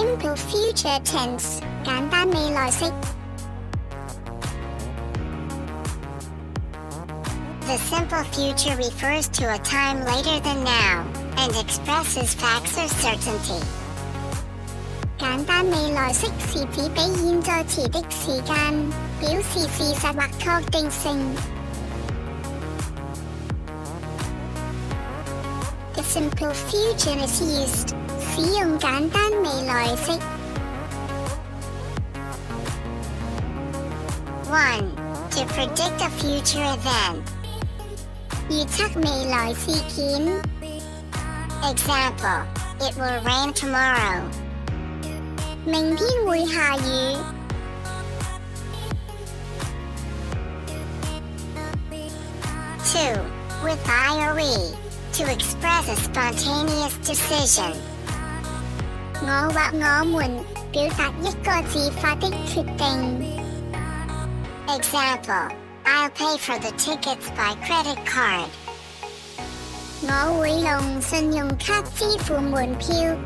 Simple future tense 簡單未來式。The simple future refers to a time later than now and expresses facts or certainty. 簡單未來式是指比現在遲的時間，表示事實或確定性。The simple future is used 使用簡單未來式。1. To predict a future event. 預測未來事件。Example: It will rain tomorrow. 明天會下雨。2. With I or we, to express a spontaneous decision. 我或我們表達一個自發的決定。Example: I'll pay for the tickets by credit card. 我會用信用卡支付門票。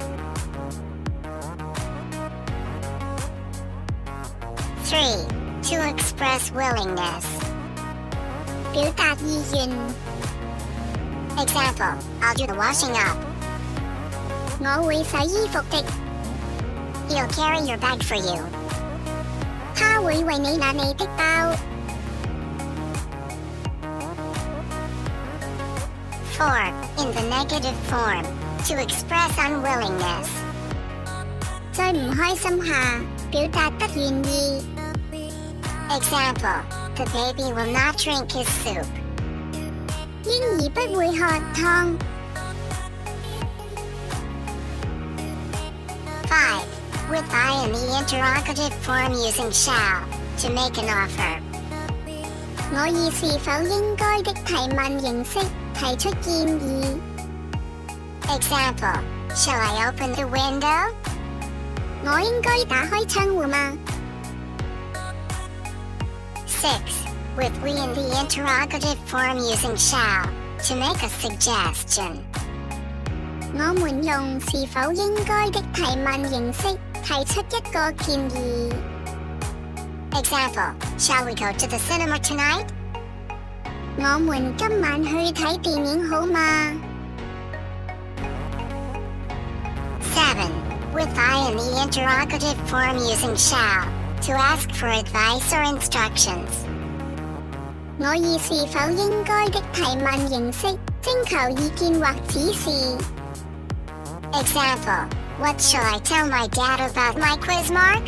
3. To express willingness. 表達意願。Example: I'll do the washing up. 我會洗衣服的。He'll carry your bag for you. 他會為你拿你的包。4. In the negative form, to express unwillingness. 在唔開心下，表達不願意。Example: The baby will not drink his soup. 嬰兒不會喝湯。5. With I in the interrogative form using shall, to make an offer. 我以是否應該的提問形式提出建議。Example: Shall I open the window? 我應該打開窗戶嗎？6. With we in the interrogative form using shall, to make a suggestion. 我們用是否應該的提問形式提出一個建議。Example: Shall we go to the cinema tonight? 我們今晚去睇電影好嗎？7. With I in the interrogative form using shall, to ask for advice or instructions. 我以是否應該的提問形式徵求意見或指示。Example: What shall I tell my dad about my quiz mark?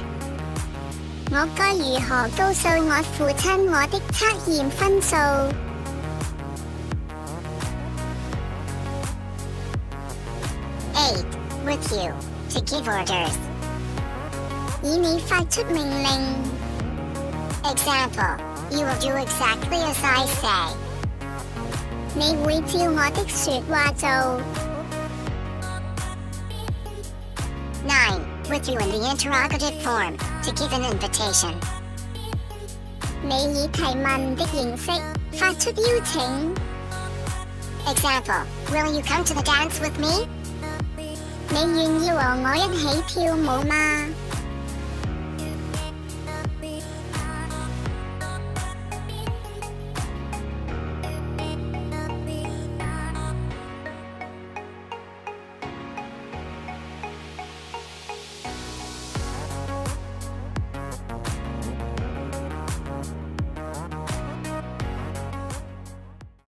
我該如何告訴我父親我的測驗分數？8. With you, to give orders. 以你發出命令。Example: You will do exactly as I say. 你會照我的說話做。9. With you in the interrogative form, to give an invitation. 你以提問的形式發出邀請。Example: Will you come to the dance with me? 你願意和我一起跳舞嗎？